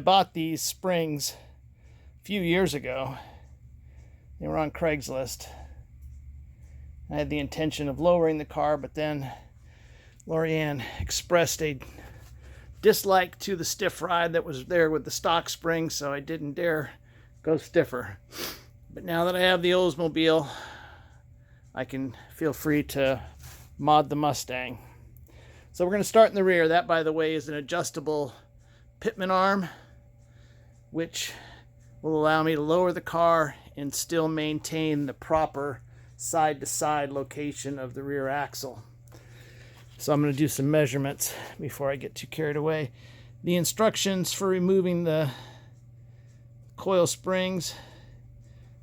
bought these springs a few years ago. They were on Craigslist. I had the intention of lowering the car, but then Lorianne expressed a dislike to the stiff ride that was there with the stock springs, so I didn't dare go stiffer. But now that I have the Oldsmobile, I can feel free to mod the Mustang. So we're going to start in the rear. That, by the way, is an adjustable pitman arm, which will allow me to lower the car and still maintain the proper side-to-side location of the rear axle. So I'm going to do some measurements before I get too carried away. The instructions for removing the coil springs,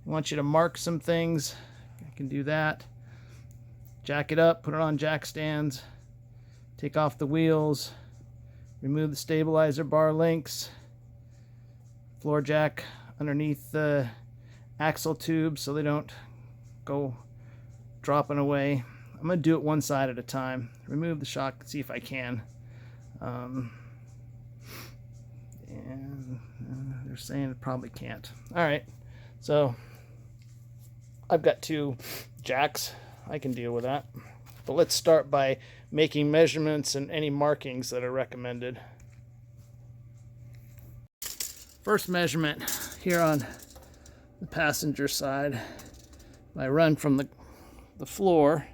I want you to mark some things. I can do that. Jack it up, put it on jack stands, take off the wheels, remove the stabilizer bar links, floor jack underneath the axle tubes so they don't go dropping away. I'm going to do it one side at a time. Remove the shock, see if I can. And they're saying it probably can't. Alright, so I've got 2 jacks. I can deal with that. But let's start by making measurements and any markings that are recommended. First measurement here on the passenger side. I run from the floor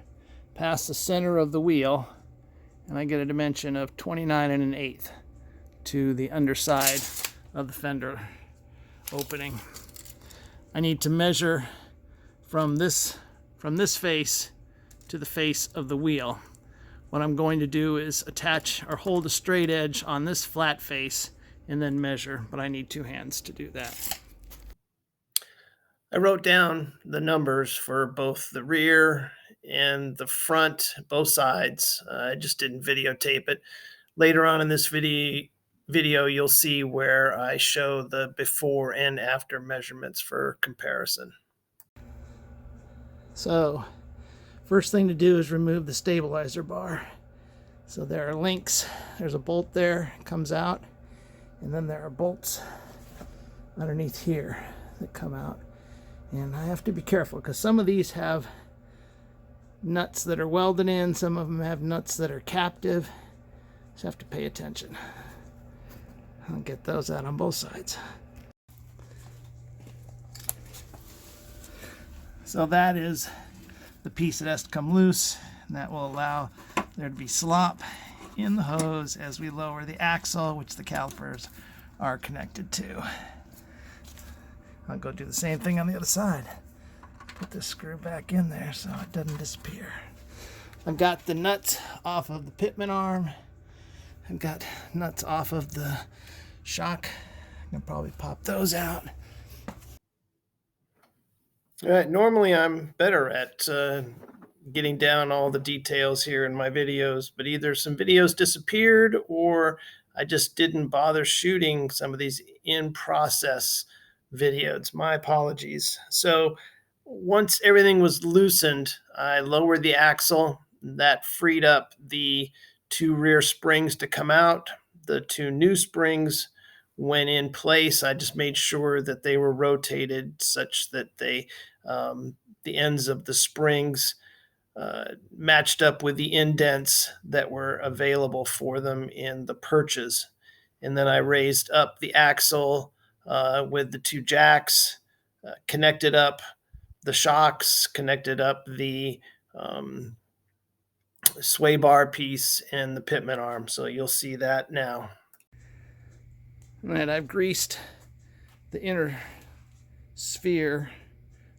past the center of the wheel, and I get a dimension of 29 1/8 to the underside of the fender opening. I need to measure from this face to the face of the wheel. What I'm going to do is attach or hold a straight edge on this flat face and then measure, but I need 2 hands to do that. I wrote down the numbers for both the rear and the front, both sides. I just didn't videotape it. Later on in this video, you'll see where I show the before and after measurements for comparison. So, first thing to do is remove the stabilizer bar. So there are links. There's a bolt there, comes out, and then there are bolts underneath here that come out. And I have to be careful because some of these have nuts that are welded in, some of them have nuts that are captive. Just have to pay attention. I'll get those out on both sides. So that is the piece that has to come loose, and that will allow there to be slop in the hose as we lower the axle, which the calipers are connected to. I'll go do the same thing on the other side. Put this screw back in there so it doesn't disappear. I've got the nuts off of the pitman arm. I've got nuts off of the shock. I can probably pop those out. All right, normally I'm better at getting down all the details here in my videos, but either some videos disappeared or I just didn't bother shooting some of these in-process videos. My apologies. So once everything was loosened, I lowered the axle. That freed up the 2 rear springs to come out. The 2 new springs went in place. I just made sure that they were rotated such that they, the ends of the springs matched up with the indents that were available for them in the perches. And then I raised up the axle with the 2 jacks, connected up the shocks, connected up the sway bar piece and the pitman arm. So you'll see that now. All right, I've greased the inner sphere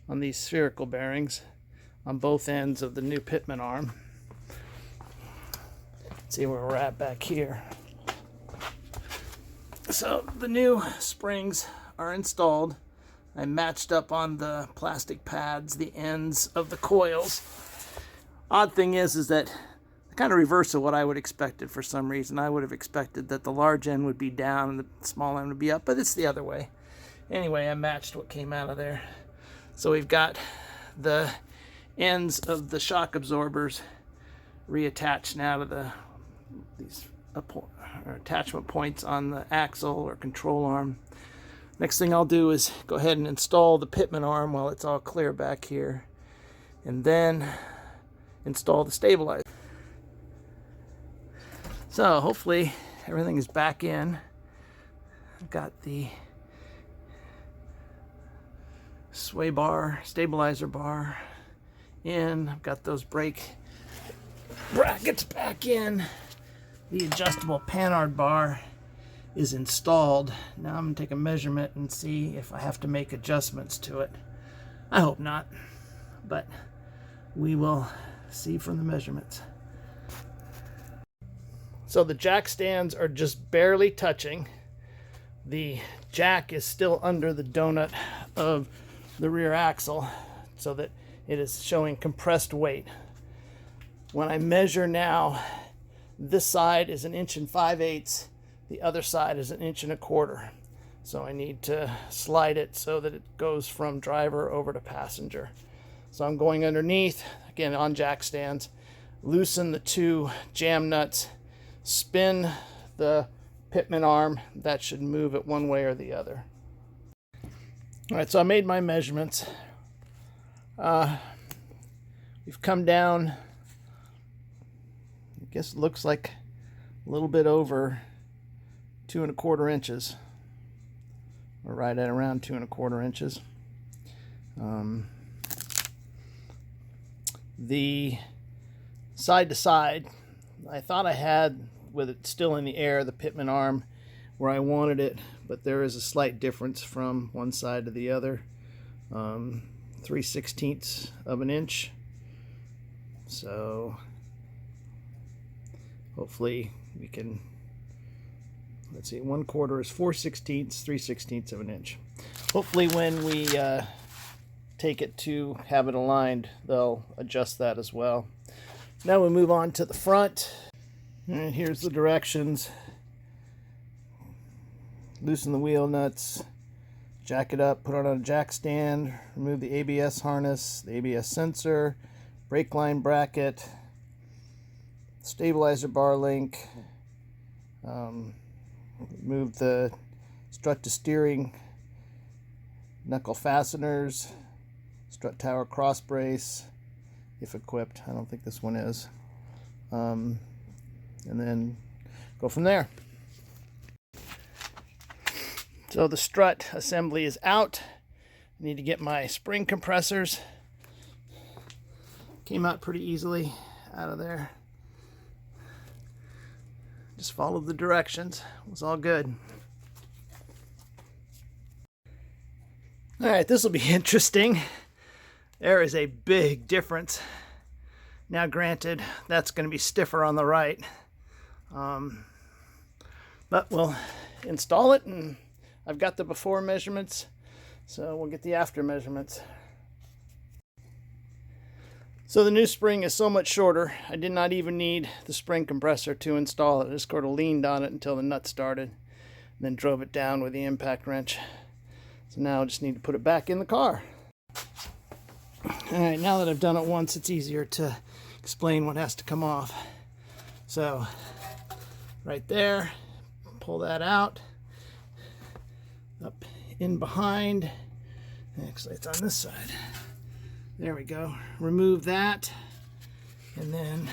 on these spherical bearings on both ends of the new pitman arm. Let's see where we're at back here. So the new springs are installed. I matched up on the plastic pads the ends of the coils. Odd thing is that kind of reverse of what I would expected for some reason. I would have expected that the large end would be down and the small end would be up, but it's the other way. Anyway, I matched what came out of there. So we've got the ends of the shock absorbers reattached now to these or attachment points on the axle or control arm. Next thing I'll do is go ahead and install the pitman arm while it's all clear back here, and then install the stabilizer. So hopefully everything is back in. I've got the sway bar, stabilizer bar in. I've got those brake brackets back in. The adjustable Panhard bar is installed. Now I'm going to take a measurement and see if I have to make adjustments to it. I hope not, but we will see from the measurements. So the jack stands are just barely touching. The jack is still under the donut of the rear axle so that it is showing compressed weight. When I measure now, this side is 1 5/8 inches. The other side is 1 1/4 inches. So I need to slide it so that it goes from driver over to passenger. So I'm going underneath, again on jack stands, loosen the 2 jam nuts, spin the pitman arm. That should move it one way or the other. All right, so I made my measurements. We've come down, I guess it looks like a little bit over 2 1/4 inches. We're right at around 2 1/4 inches. The side to side, I thought I had, with it still in the air, the pitman arm where I wanted it, but there is a slight difference from one side to the other. 3/16 of an inch. So hopefully we can, let's see, 1/4 is 4/16, 3/16 of an inch. Hopefully when we take it to have it aligned, they'll adjust that as well. Now we move on to the front. And here's the directions. Loosen the wheel nuts, jack it up, put it on a jack stand, remove the ABS harness, the ABS sensor, brake line bracket, stabilizer bar link, remove the strut to steering knuckle fasteners, strut tower cross brace, if equipped. I don't think this one is. And then go from there. So the strut assembly is out. I need to get my spring compressors. Came out pretty easily out of there. Just followed the directions. It was all good. All right, this will be interesting. There is a big difference. Now granted, that's going to be stiffer on the right. But we'll install it, and I've got the before measurements, so we'll get the after measurements. So the new spring is so much shorter, I did not even need the spring compressor to install it. I just sort of leaned on it until the nut started, and then drove it down with the impact wrench. So now I just need to put it back in the car. Alright, now that I've done it once, it's easier to explain what has to come off. So, right there, pull that out, up in behind, actually it's on this side. There we go. Remove that, and then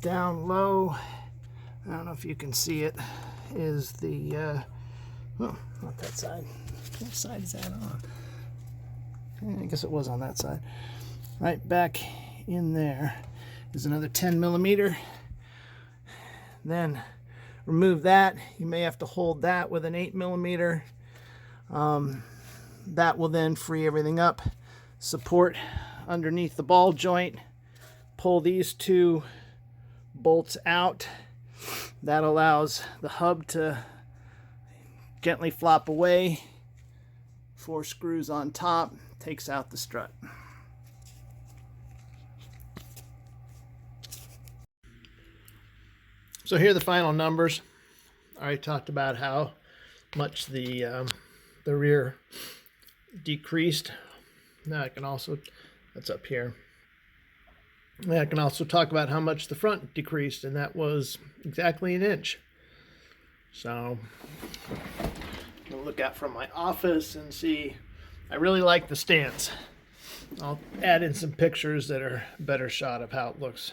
down low, I don't know if you can see it, is the, oh, not that side. What side is that on? I guess it was on that side. Right back in there is another 10 millimeter. Then remove that. You may have to hold that with an 8 millimeter. That will then free everything up. Support underneath the ball joint. Pull these 2 bolts out. That allows the hub to gently flop away. 4 screws on top, takes out the strut. So here are the final numbers. I already talked about how much the rear decreased. Now I can also, that's up here. I can also talk about how much the front decreased, and that was exactly 1 inch. So I'll look out from my office and see. I really like the stance. I'll add in some pictures that are a better shot of how it looks.